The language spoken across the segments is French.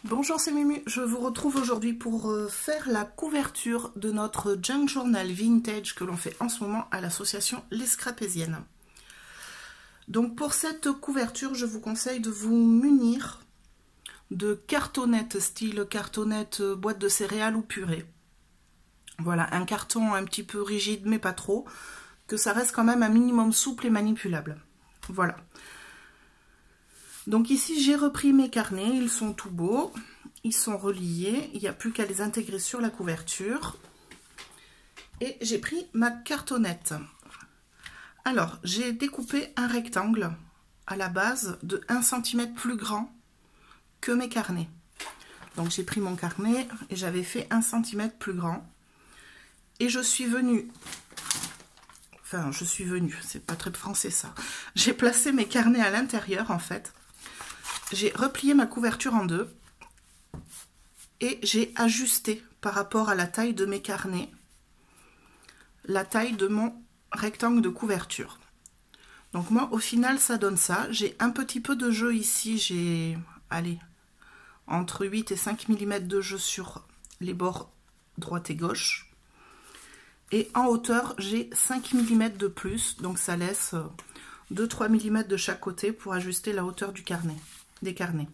Bonjour, c'est Mumu. Je vous retrouve aujourd'hui pour faire la couverture de notre junk journal vintage que l'on fait en ce moment à l'association Les Scrapésiennes. Donc pour cette couverture, je vous conseille de vous munir de cartonnettes, style cartonnette boîte de céréales ou purée. Voilà, un carton un petit peu rigide mais pas trop, que ça reste quand même un minimum souple et manipulable. Voilà. Donc ici, j'ai repris mes carnets, ils sont tout beaux, ils sont reliés, il n'y a plus qu'à les intégrer sur la couverture. Et j'ai pris ma cartonnette. Alors, j'ai découpé un rectangle à la base de 1 cm plus grand que mes carnets. Donc j'ai pris mon carnet et j'avais fait 1 cm plus grand. Et je suis venue... Enfin, c'est pas très français ça. J'ai placé mes carnets à l'intérieur en fait. J'ai replié ma couverture en deux et j'ai ajusté par rapport à la taille de mes carnets la taille de mon rectangle de couverture. Donc moi au final ça donne ça. J'ai un petit peu de jeu ici, j'ai entre 8 et 5 mm de jeu sur les bords droite et gauche. Et en hauteur j'ai 5 mm de plus, donc ça laisse 2-3 mm de chaque côté pour ajuster la hauteur du carnet. Des carnets.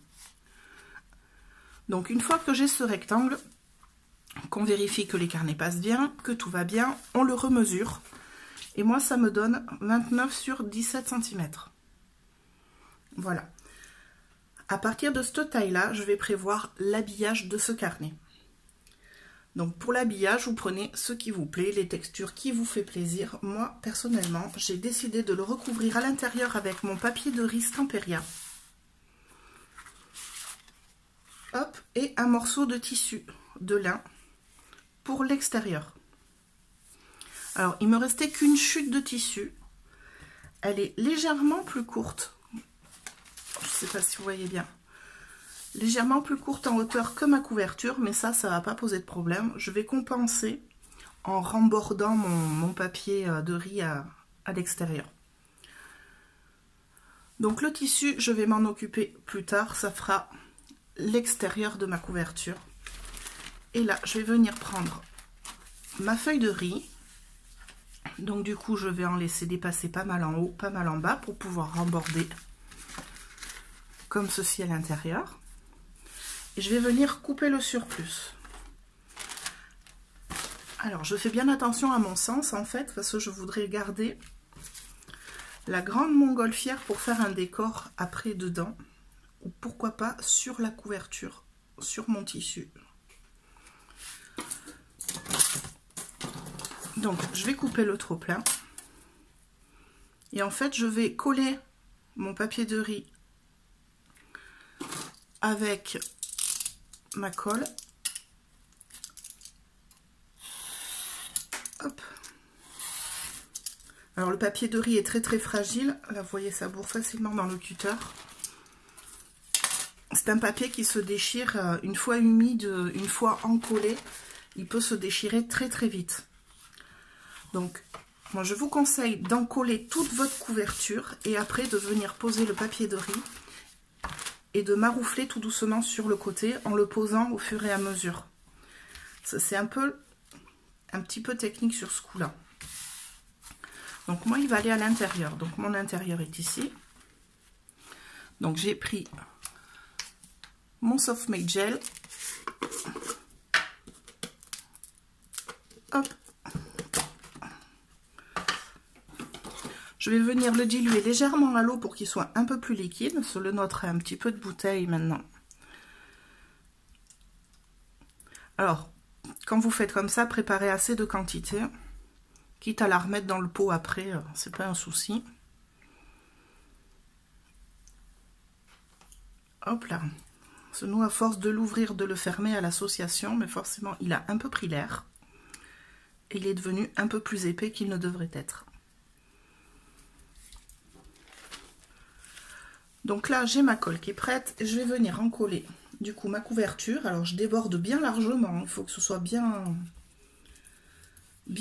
Donc une fois que j'ai ce rectangle, qu'on vérifie que les carnets passent bien, que tout va bien, on le remesure. Et moi ça me donne 29 sur 17 cm. Voilà. À partir de cette taille-là, je vais prévoir l'habillage de ce carnet. Donc pour l'habillage, vous prenez ce qui vous plaît, les textures qui vous fait plaisir. Moi, personnellement, j'ai décidé de le recouvrir à l'intérieur avec mon papier de riz Stamperia. Hop, et un morceau de tissu de lin pour l'extérieur. Alors, il me restait qu'une chute de tissu. Elle est légèrement plus courte. Je ne sais pas si vous voyez bien. Légèrement plus courte en hauteur que ma couverture, mais ça ne va pas poser de problème. Je vais compenser en rembordant mon papier de riz à l'extérieur. Donc le tissu, je vais m'en occuper plus tard. Ça fera l'extérieur de ma couverture. Et là, je vais venir prendre ma feuille de riz. Donc du coup, je vais en laisser dépasser pas mal en haut, pas mal en bas pour pouvoir remborder comme ceci à l'intérieur. Et je vais venir couper le surplus. Alors, je fais bien attention à mon sens en fait, parce que je voudrais garder la grande montgolfière pour faire un décor après dedans. Ou pourquoi pas sur la couverture, sur mon tissu. Donc je vais couper le trop plein. Et en fait je vais coller mon papier de riz avec ma colle. Hop. Alors le papier de riz est très fragile. Là vous voyez, ça bourre facilement dans le cutter. C'est un papier qui se déchire une fois humide, une fois encollé. Il peut se déchirer très vite. Donc, moi je vous conseille d'encoller toute votre couverture et après de venir poser le papier de riz et de maroufler tout doucement sur le côté en le posant au fur et à mesure. C'est un petit peu technique sur ce coup-là. Donc moi il va aller à l'intérieur. Donc mon intérieur est ici. Donc j'ai pris mon Soft Make Gel. Hop. Je vais venir le diluer légèrement à l'eau pour qu'il soit un peu plus liquide. Parce que le nôtre a un petit peu de bouteille maintenant. Alors, quand vous faites comme ça, préparez assez de quantité. Quitte à la remettre dans le pot après, c'est pas un souci. Hop là. Parce que nous, à force de l'ouvrir, de le fermer à l'association, mais forcément, il a un peu pris l'air. Et il est devenu un peu plus épais qu'il ne devrait être. Donc là, j'ai ma colle qui est prête. Et je vais venir encoller du coup ma couverture. Alors, je déborde bien largement. Il faut que ce soit bien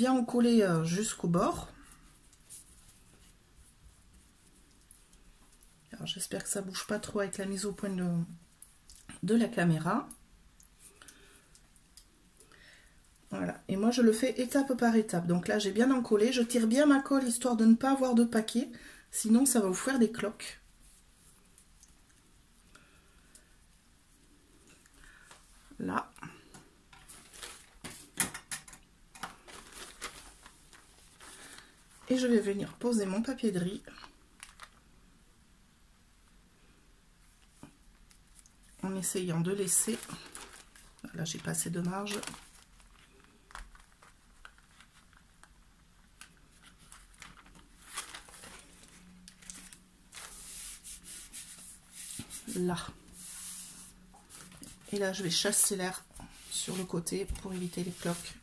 encollé jusqu'au bord. Alors, j'espère que ça ne bouge pas trop avec la mise au point de la caméra. Voilà, et moi je le fais étape par étape. Donc là j'ai bien encollé, je tire bien ma colle histoire de ne pas avoir de paquet, sinon ça va vous faire des cloques. Là. Et je vais venir poser mon papier de riz en essayant de laisser, là j'ai pas assez de marge, là, et là je vais chasser l'air sur le côté pour éviter les cloques.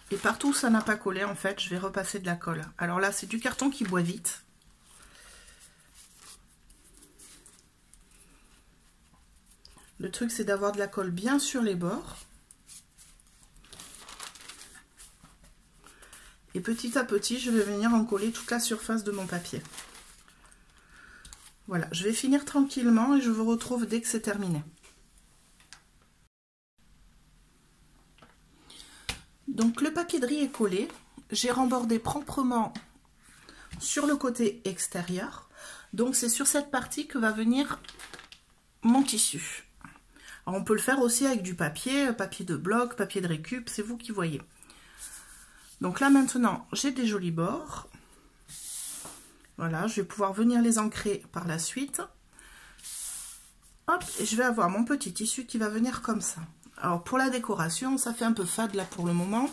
Et partout où ça n'a pas collé, en fait, je vais repasser de la colle. Alors là, c'est du carton qui boit vite. Le truc, c'est d'avoir de la colle bien sur les bords. Et petit à petit, je vais venir encoller toute la surface de mon papier. Voilà, je vais finir tranquillement et je vous retrouve dès que c'est terminé. Donc le papier de riz est collé. J'ai rembordé proprement sur le côté extérieur. Donc c'est sur cette partie que va venir mon tissu. Alors, on peut le faire aussi avec du papier, papier de bloc, papier de récup, c'est vous qui voyez. Donc là maintenant j'ai des jolis bords. Voilà, je vais pouvoir venir les ancrer par la suite. Hop, et je vais avoir mon petit tissu qui va venir comme ça. Alors pour la décoration, ça fait un peu fade là pour le moment.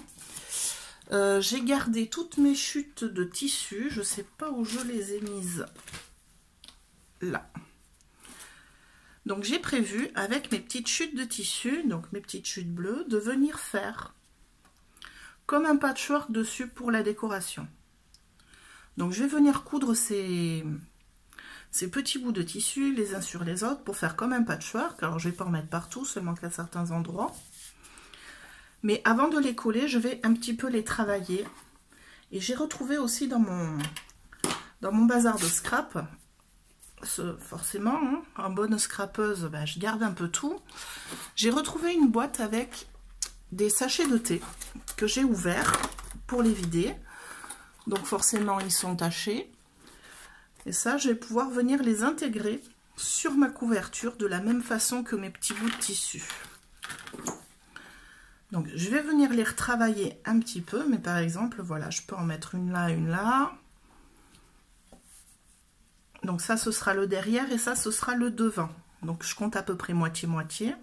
J'ai gardé toutes mes chutes de tissu. Je ne sais pas où je les ai mises. Là. Donc j'ai prévu avec mes petites chutes de tissu, donc mes petites chutes bleues, de venir faire comme un patchwork dessus pour la décoration. Donc je vais venir coudre ces petits bouts de tissu les uns sur les autres pour faire comme un patchwork. Alors je ne vais pas en mettre partout, seulement qu'à certains endroits. Mais avant de les coller, je vais un petit peu les travailler. Et j'ai retrouvé aussi dans mon bazar de scrap, forcément, hein, en bonne scrapeuse, ben, je garde un peu tout. J'ai retrouvé une boîte avec des sachets de thé que j'ai ouverts pour les vider. Donc forcément, ils sont tachés. Et ça, je vais pouvoir venir les intégrer sur ma couverture de la même façon que mes petits bouts de tissu. Donc, je vais venir les retravailler un petit peu, mais par exemple, voilà, je peux en mettre une là. Donc ça, ce sera le derrière et ça, ce sera le devant. Donc, je compte à peu près moitié-moitié.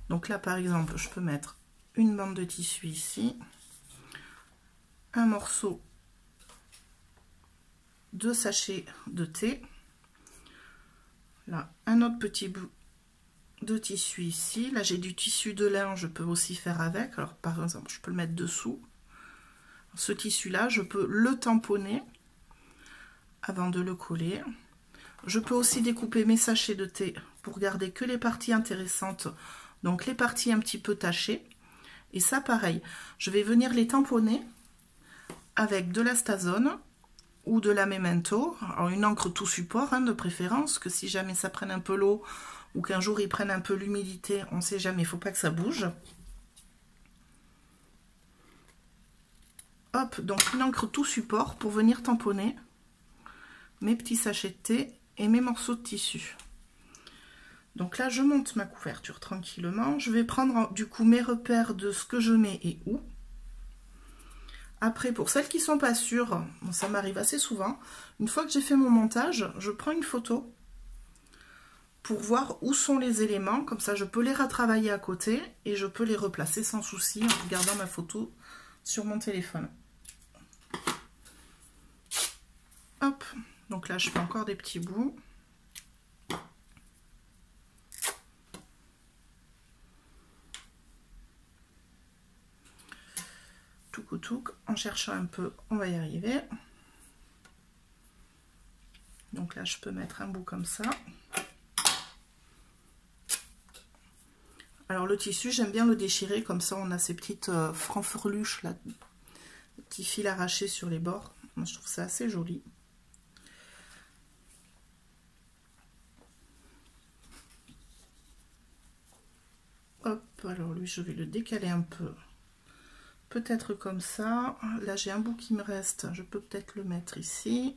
Donc là, par exemple, je peux mettre une bande de tissu ici, un morceau de sachet de thé, là, un autre petit bout de tissu ici. Là, j'ai du tissu de lin, je peux aussi faire avec. Alors, par exemple, je peux le mettre dessous. Ce tissu-là, je peux le tamponner avant de le coller. Je peux aussi découper mes sachets de thé pour garder que les parties intéressantes, donc les parties un petit peu tachées. Et ça, pareil, je vais venir les tamponner avec de la Stazone ou de la Memento. Alors, une encre tout support, hein, de préférence, que si jamais ça prenne un peu l'eau ou qu'un jour ils prennent un peu l'humidité, on ne sait jamais, il ne faut pas que ça bouge. Hop, donc une encre tout support pour venir tamponner mes petits sachets de thé et mes morceaux de tissu. Donc là, je monte ma couverture tranquillement. Je vais prendre du coup mes repères de ce que je mets et où. Après, pour celles qui ne sont pas sûres, bon, ça m'arrive assez souvent, une fois que j'ai fait mon montage, je prends une photo pour voir où sont les éléments. Comme ça, je peux les retravailler à côté et je peux les replacer sans souci en regardant ma photo sur mon téléphone. Hop, donc là, je fais encore des petits bouts. Touc, en cherchant un peu, on va y arriver. Donc là, je peux mettre un bout comme ça. Alors le tissu, j'aime bien le déchirer, comme ça on a ces petites franfreluches là, petits fils arrachés sur les bords. Moi, je trouve ça assez joli. Hop, alors lui, je vais le décaler un peu. Peut-être comme ça. Là, j'ai un bout qui me reste. Je peux peut-être le mettre ici.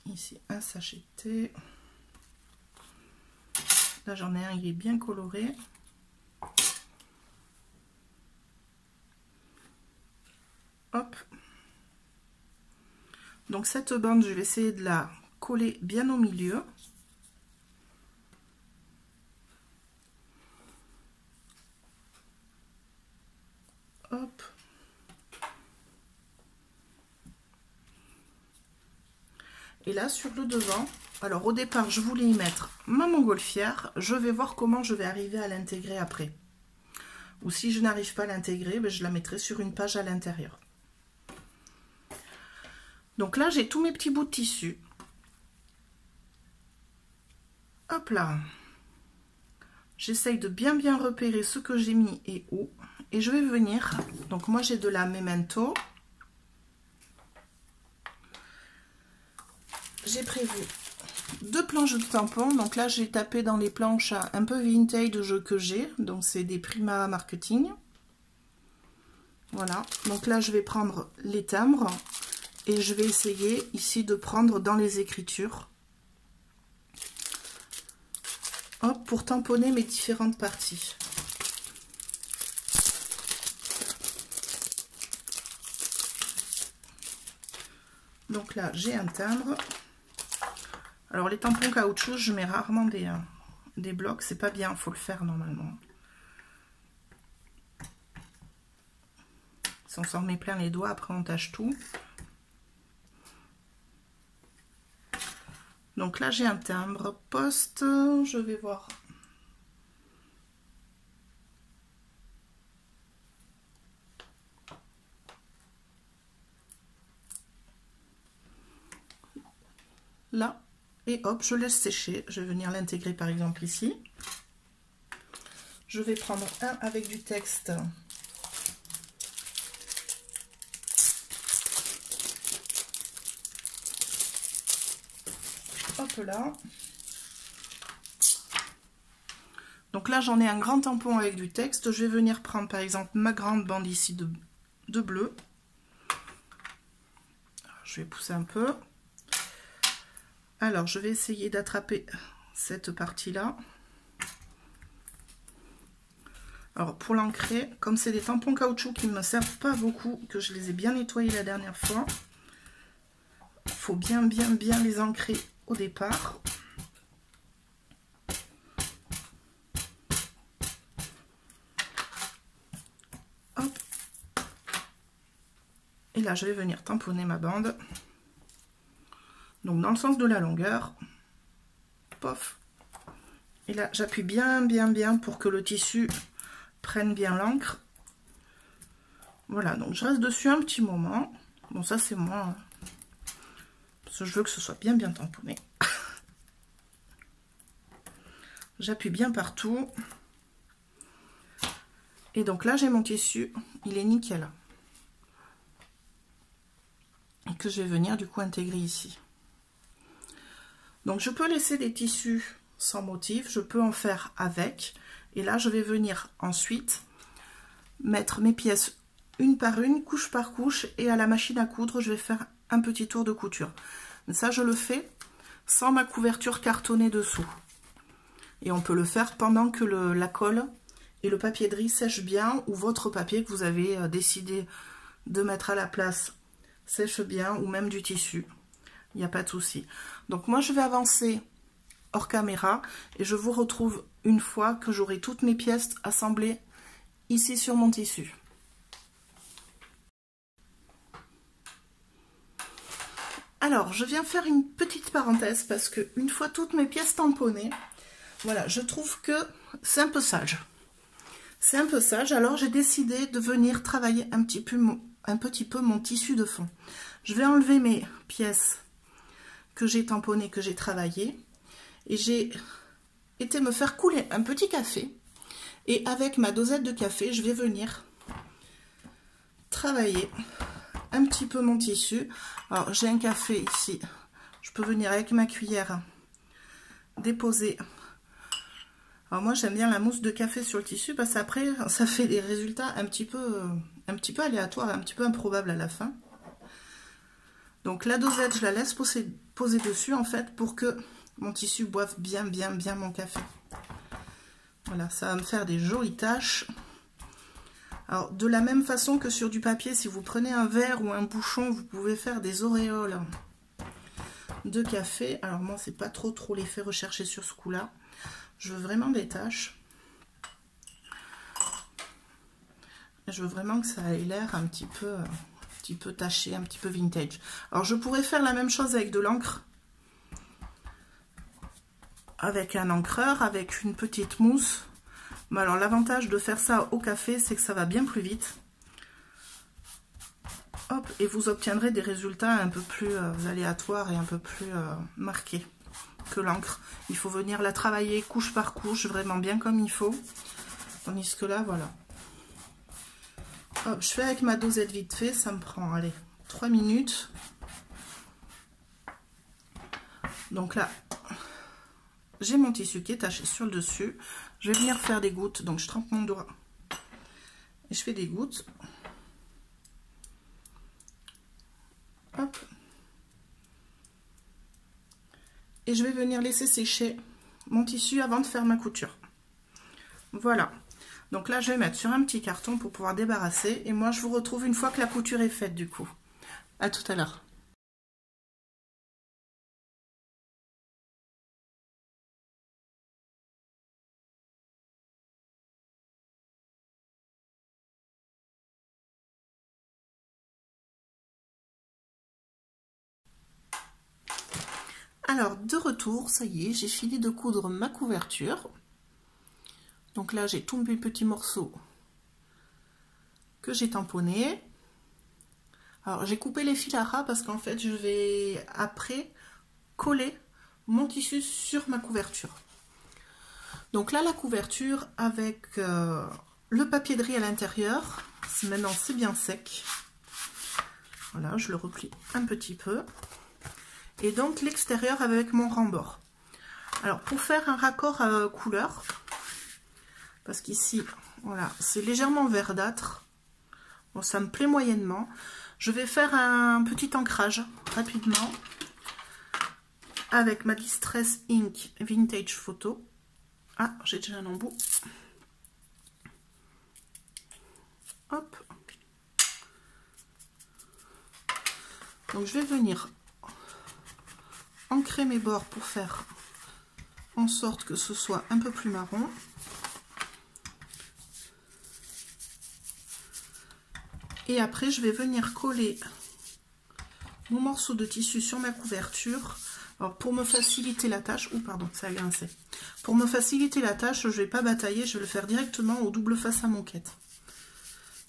Ici, un sachet de thé. Là, j'en ai un, il est bien coloré. Hop. Donc, cette bande, je vais essayer de la coller bien au milieu. Hop. Et là, sur le devant, alors au départ, je voulais y mettre ma montgolfière. Je vais voir comment je vais arriver à l'intégrer après. Ou si je n'arrive pas à l'intégrer, ben, je la mettrai sur une page à l'intérieur. Donc là, j'ai tous mes petits bouts de tissu. Hop là. J'essaye de bien repérer ce que j'ai mis et où. Et je vais venir, donc moi j'ai de la Memento. J'ai prévu 2 planches de tampons. Donc là, j'ai tapé dans les planches un peu vintage que j'ai. Donc c'est des Prima Marketing. Voilà. Donc là, je vais prendre les timbres. Et je vais essayer ici de prendre dans les écritures. Hop, pour tamponner mes différentes parties. Donc là, j'ai un timbre. Alors les tampons caoutchouc, je mets rarement des blocs, c'est pas bien, faut le faire normalement. Si on s'en met plein les doigts, après on tâche tout. Donc là j'ai un timbre poste, je vais voir. Là, et hop, je laisse sécher. Je vais venir l'intégrer par exemple ici. Je vais prendre un avec du texte. Hop là. Donc là, j'en ai un grand tampon avec du texte. Je vais venir prendre par exemple ma grande bande ici de bleu. Je vais pousser un peu. Alors, je vais essayer d'attraper cette partie-là. Alors, pour l'ancrer, comme c'est des tampons caoutchouc qui ne me servent pas beaucoup, que je les ai bien nettoyés la dernière fois, il faut bien les ancrer au départ. Hop. Et là, je vais venir tamponner ma bande. Donc, dans le sens de la longueur. Pof. Et là, j'appuie bien pour que le tissu prenne bien l'encre. Voilà, donc je reste dessus un petit moment. Bon, ça, c'est moi. Parce que je veux que ce soit bien tamponné. J'appuie bien partout. Et donc là, j'ai mon tissu. Il est nickel. Et que je vais venir, du coup, intégrer ici. Donc, je peux laisser des tissus sans motif. Je peux en faire avec. Et là, je vais venir ensuite mettre mes pièces une par une, couche par couche, et à la machine à coudre, je vais faire un petit tour de couture. Mais ça, je le fais sans ma couverture cartonnée dessous. Et on peut le faire pendant que la colle et le papier de riz sèchent bien, ou votre papier que vous avez décidé de mettre à la place sèche bien, ou même du tissu. Il n'y a pas de souci. Donc moi, je vais avancer hors caméra, et je vous retrouve une fois que j'aurai toutes mes pièces assemblées ici sur mon tissu. Alors, je viens faire une petite parenthèse parce que une fois toutes mes pièces tamponnées, voilà, je trouve que c'est un peu sage. C'est un peu sage, alors j'ai décidé de venir travailler un petit peu mon tissu de fond. Je vais enlever mes pièces que j'ai tamponnées, que j'ai travaillées, et j'ai été me faire couler un petit café. Et avec ma dosette de café, je vais venir travailler un petit peu mon tissu. Alors j'ai un café ici, je peux venir avec ma cuillère déposer Alors moi j'aime bien la mousse de café sur le tissu parce qu'après ça fait des résultats un petit peu aléatoires, un petit peu improbables à la fin. Donc la dosette je la laisse poser dessus en fait pour que mon tissu boive bien mon café. Voilà, ça va me faire des jolies taches. Alors de la même façon que sur du papier, si vous prenez un verre ou un bouchon, vous pouvez faire des auréoles de café. Alors moi c'est pas trop l'effet recherché sur ce coup là. Je veux vraiment des taches. Je veux vraiment que ça ait l'air un petit peu taché, un petit peu vintage. Alors je pourrais faire la même chose avec de l'encre, avec un encreur, avec une petite mousse. Mais alors l'avantage de faire ça au café, c'est que ça va bien plus vite. Hop, et vous obtiendrez des résultats un peu plus aléatoires et un peu plus marqués que l'encre. Il faut venir la travailler couche par couche, vraiment bien comme il faut. Tandis que là, voilà. Hop, je fais avec ma dosette vite fait, ça me prend, allez, 3 minutes. Donc là, j'ai mon tissu qui est taché sur le dessus. Je vais venir faire des gouttes, donc je trempe mon doigt. Et je fais des gouttes. Hop. Et je vais venir laisser sécher mon tissu avant de faire ma couture. Voilà. Donc là, je vais mettre sur un petit carton pour pouvoir débarrasser. Et moi, je vous retrouve une fois que la couture est faite, du coup. À tout à l'heure. Alors, de retour, ça y est, j'ai fini de coudre ma couverture. Donc là, j'ai tous mes petits morceaux que j'ai tamponnés. Alors, j'ai coupé les fils à ras parce qu'en fait, je vais après coller mon tissu sur ma couverture. Donc là, la couverture avec le papier de riz à l'intérieur. Maintenant, c'est bien sec. Voilà, je le replie un petit peu. Et donc, l'extérieur avec mon rembord. Alors, pour faire un raccord couleur, parce qu'ici, voilà, c'est légèrement verdâtre. Bon, ça me plaît moyennement. Je vais faire un petit ancrage rapidement avec ma Distress Ink Vintage Photo. Ah, j'ai déjà un embout. Hop. Donc je vais venir ancrer mes bords pour faire en sorte que ce soit un peu plus marron. Et après, je vais venir coller mon morceau de tissu sur ma couverture. Alors, pour me faciliter la tâche, ça a grincé. Pour me faciliter la tâche, je ne vais pas batailler, je vais le faire directement au double face à moquette.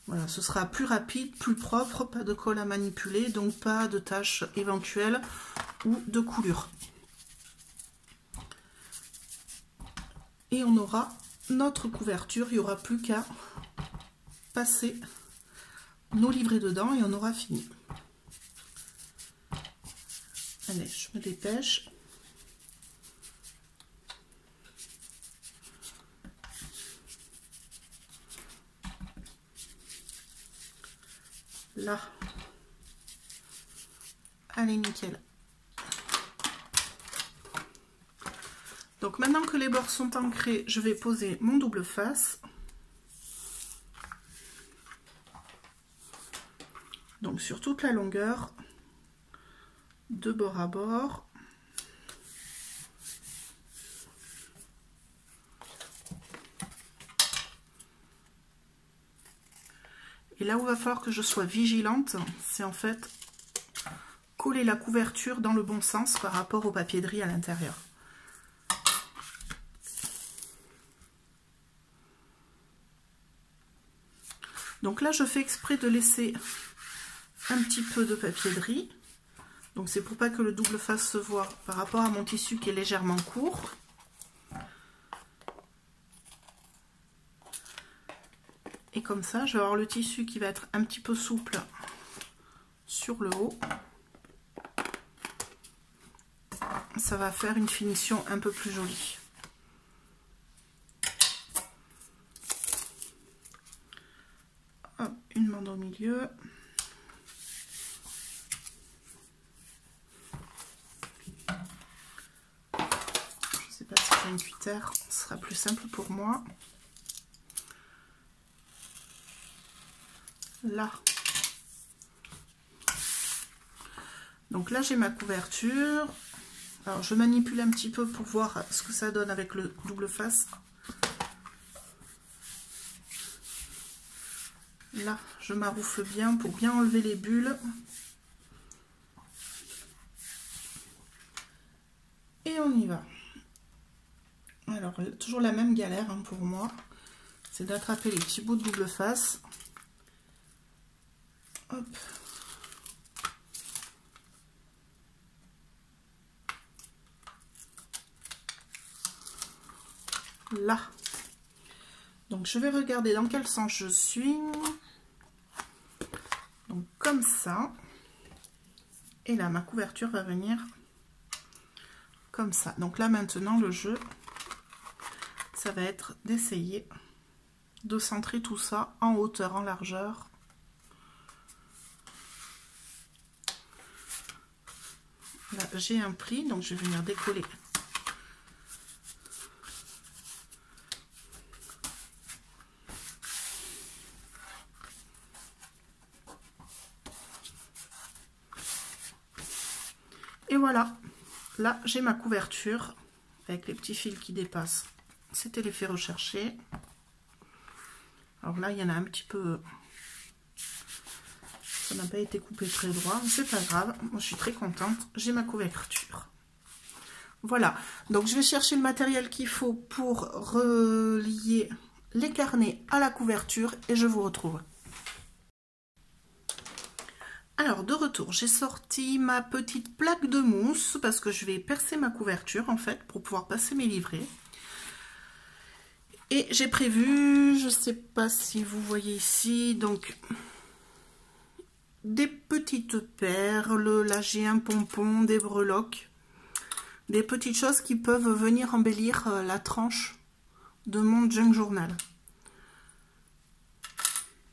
Voilà, ce sera plus rapide, plus propre, pas de colle à manipuler, donc pas de tâches éventuelles ou de coulure. Et on aura notre couverture, il n'y aura plus qu'à passer nos livrets dedans et on aura fini. Allez, je me dépêche. Là. Allez, nickel. Donc maintenant que les bords sont ancrés, je vais poser mon double face. Donc sur toute la longueur, de bord à bord. Et là où il va falloir que je sois vigilante, c'est en fait coller la couverture dans le bon sens par rapport au papier de riz à l'intérieur. Donc là, je fais exprès de laisser un petit peu de papier de riz. Donc c'est pour pas que le double face se voit par rapport à mon tissu qui est légèrement court. Et comme ça, je vais avoir le tissu qui va être un petit peu souple sur le haut. Ça va faire une finition un peu plus jolie. milieu. Je ne sais pas si j'ai une cuillère, ce sera plus simple pour moi. Là. Donc là, j'ai ma couverture. Alors, je manipule un petit peu pour voir ce que ça donne avec le double face. Là, je maroufle bien pour bien enlever les bulles. Et on y va. Alors, toujours la même galère hein, pour moi. C'est d'attraper les petits bouts de double face. Hop. Là. Donc, je vais regarder dans quel sens je suis. Donc, comme ça. Et là, ma couverture va venir comme ça. Donc là, maintenant, le jeu, ça va être d'essayer de centrer tout ça en hauteur, en largeur. Là, j'ai un pli, donc je vais venir décoller. Et voilà, là j'ai ma couverture avec les petits fils qui dépassent. C'était l'effet recherché. Alors là, il y en a un petit peu... Ça n'a pas été coupé très droit, c'est pas grave. Moi, je suis très contente. J'ai ma couverture. Voilà, donc je vais chercher le matériel qu'il faut pour relier les carnets à la couverture et je vous retrouve. Alors, de retour, j'ai sorti ma petite plaque de mousse parce que je vais percer ma couverture, en fait, pour pouvoir passer mes livrets. Et j'ai prévu, je ne sais pas si vous voyez ici, donc, des petites perles. Là, j'ai un pompon, des breloques, des petites choses qui peuvent venir embellir la tranche de mon junk journal.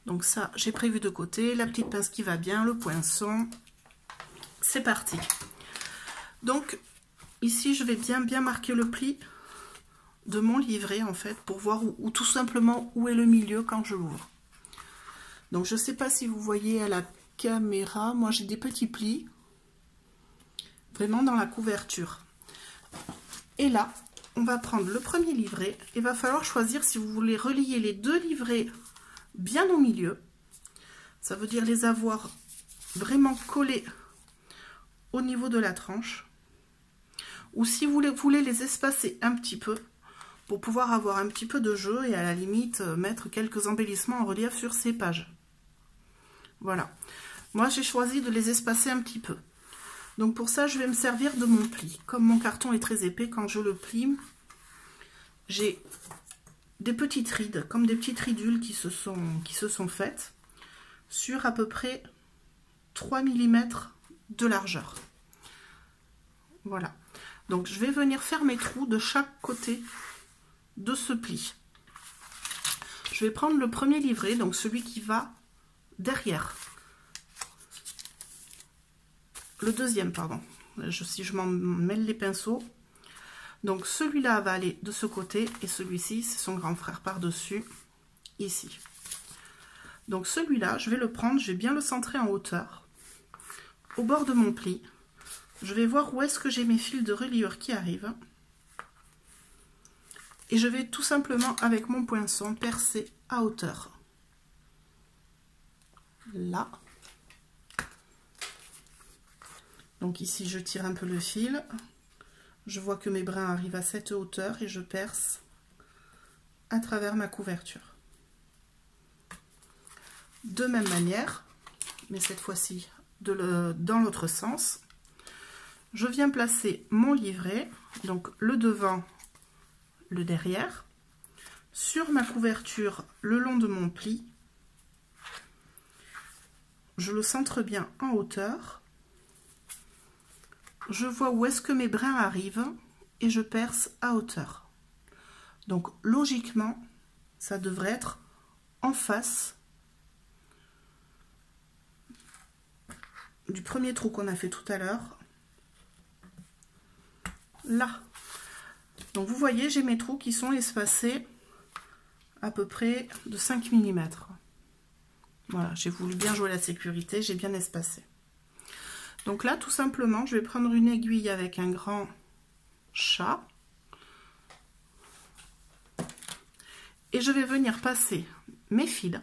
Donc ça, j'ai prévu de côté, la petite pince qui va bien, le poinçon. C'est parti. Donc, ici, je vais bien marquer le pli de mon livret, en fait, pour voir ou tout simplement où est le milieu quand je l'ouvre. Donc, je ne sais pas si vous voyez à la caméra, moi, j'ai des petits plis, vraiment dans la couverture. Et là, on va prendre le premier livret. Il va falloir choisir si vous voulez relier les deux livrets bien au milieu, ça veut dire les avoir vraiment collés au niveau de la tranche, ou si vous voulez les espacer un petit peu pour pouvoir avoir un petit peu de jeu et à la limite mettre quelques embellissements en relief sur ces pages. Voilà, moi j'ai choisi de les espacer un petit peu. Donc pour ça, je vais me servir de mon pli. Comme mon carton est très épais, quand je le plie, j'ai des petites rides, comme des petites ridules qui se sont faites sur à peu près 3 mm de largeur. Voilà. Donc je vais venir faire mes trous de chaque côté de ce pli. Je vais prendre le premier livret, donc celui qui va derrière. Le deuxième, pardon. Si je m'en mêle les pinceaux. Donc celui-là va aller de ce côté et celui-ci, c'est son grand frère par-dessus, ici. Donc celui-là, je vais le prendre, je vais bien le centrer en hauteur, au bord de mon pli. Je vais voir où est-ce que j'ai mes fils de reliure qui arrivent. Et je vais tout simplement, avec mon poinçon, percer à hauteur. Là. Donc ici, je tire un peu le fil. Je vois que mes brins arrivent à cette hauteur et je perce à travers ma couverture. De même manière, mais cette fois-ci dans l'autre sens, je viens placer mon livret, donc le devant, le derrière, sur ma couverture le long de mon pli. Je le centre bien en hauteur. Je vois où est-ce que mes brins arrivent et je perce à hauteur. Donc logiquement, ça devrait être en face du premier trou qu'on a fait tout à l'heure, là. Donc vous voyez, j'ai mes trous qui sont espacés à peu près de 5 mm. Voilà, j'ai voulu bien jouer la sécurité, j'ai bien espacé. Donc là, tout simplement, je vais prendre une aiguille avec un grand chat. Et je vais venir passer mes fils,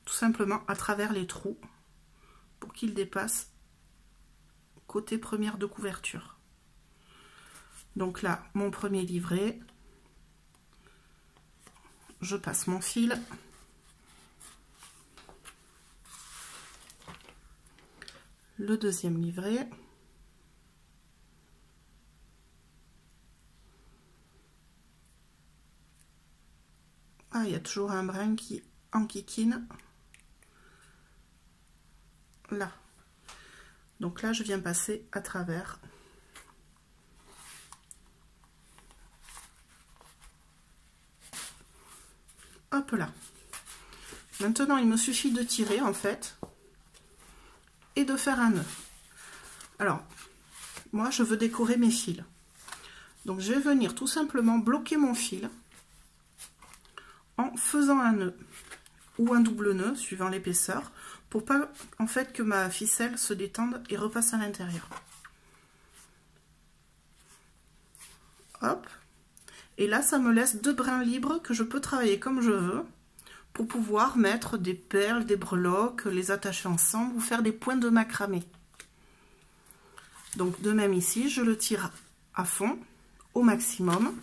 tout simplement à travers les trous, pour qu'ils dépassent côté première de couverture. Donc là, mon premier livret, je passe mon fil. Le deuxième livret. Ah, il y a toujours un brin qui enquiquine. Là. Donc là, je viens passer à travers. Hop là. Maintenant, il me suffit de tirer en fait et de faire un nœud. Alors, moi, je veux décorer mes fils. Donc, je vais venir tout simplement bloquer mon fil en faisant un nœud ou un double nœud suivant l'épaisseur pour pas en fait que ma ficelle se détende et repasse à l'intérieur. Hop. Et là, ça me laisse 2 brins libres que je peux travailler comme je veux pour pouvoir mettre des perles, des breloques, les attacher ensemble ou faire des points de macramé. Donc de même ici, je le tire à fond, au maximum,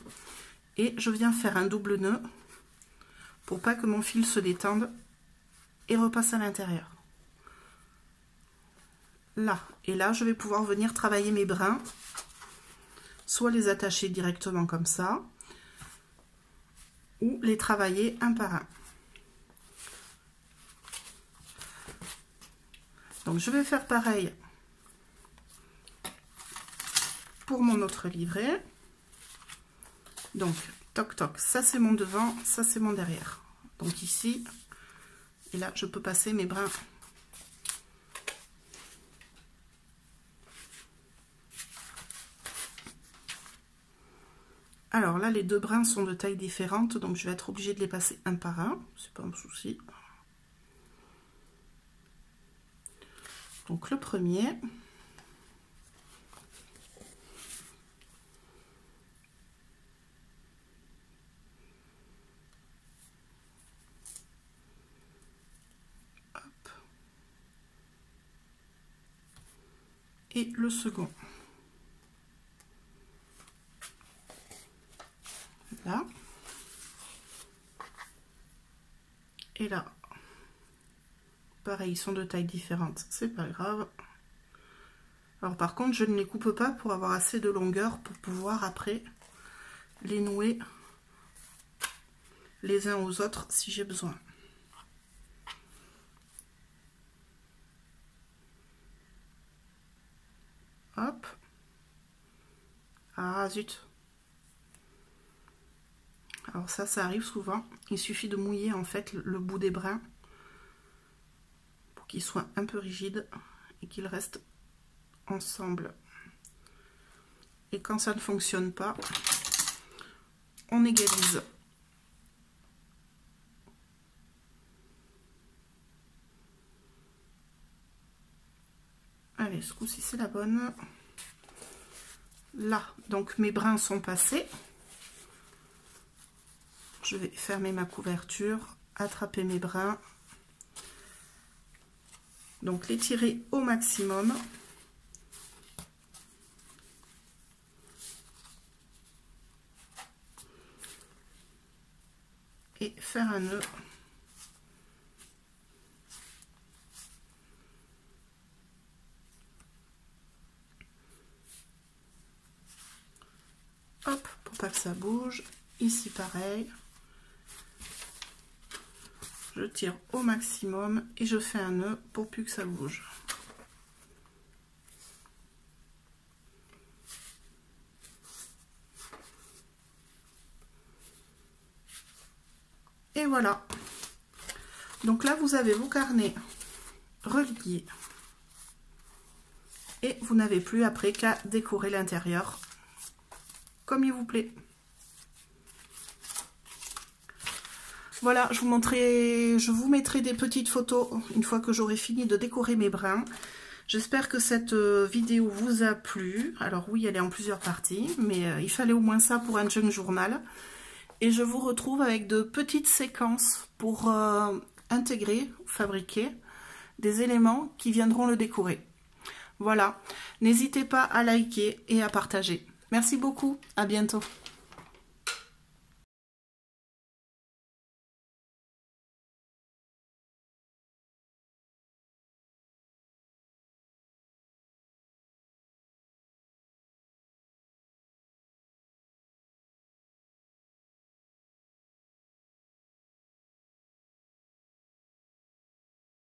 et je viens faire un double nœud pour pas que mon fil se détende et repasse à l'intérieur. Là, et là, je vais pouvoir venir travailler mes brins, soit les attacher directement comme ça, ou les travailler un par un. Donc je vais faire pareil pour mon autre livret. Donc toc toc, ça c'est mon devant, ça c'est mon derrière. Donc ici, et là je peux passer mes brins. Alors là, les 2 brins sont de taille différente, donc je vais être obligée de les passer un par un, c'est pas un souci. Donc le premier. Hop. Et le second. Là. Et là. Pareil, ils sont de taille différente, c'est pas grave. Alors par contre, je ne les coupe pas pour avoir assez de longueur pour pouvoir après les nouer les uns aux autres si j'ai besoin. Hop. Ah zut. Alors ça arrive souvent. Il suffit de mouiller en fait le bout des brins pour qu'il soit un peu rigide et qu'il reste ensemble. Et quand ça ne fonctionne pas, on égalise. Allez, ce coup-ci c'est la bonne. Là, donc mes brins sont passés. Je vais fermer ma couverture, attraper mes brins. Donc les tirer au maximum. Et faire un nœud. Hop, pour pas que ça bouge. Ici pareil. Je tire au maximum et je fais un nœud pour plus que ça bouge. Et voilà. Donc là, vous avez vos carnets reliés Et vous n'avez plus après qu'à décorer l'intérieur comme il vous plaît. Voilà, je vous mettrai des petites photos une fois que j'aurai fini de décorer mes brins. J'espère que cette vidéo vous a plu. Alors oui, elle est en plusieurs parties, mais il fallait au moins ça pour un junk journal. Et je vous retrouve avec de petites séquences pour intégrer, fabriquer des éléments qui viendront le décorer. Voilà, n'hésitez pas à liker et à partager. Merci beaucoup, à bientôt.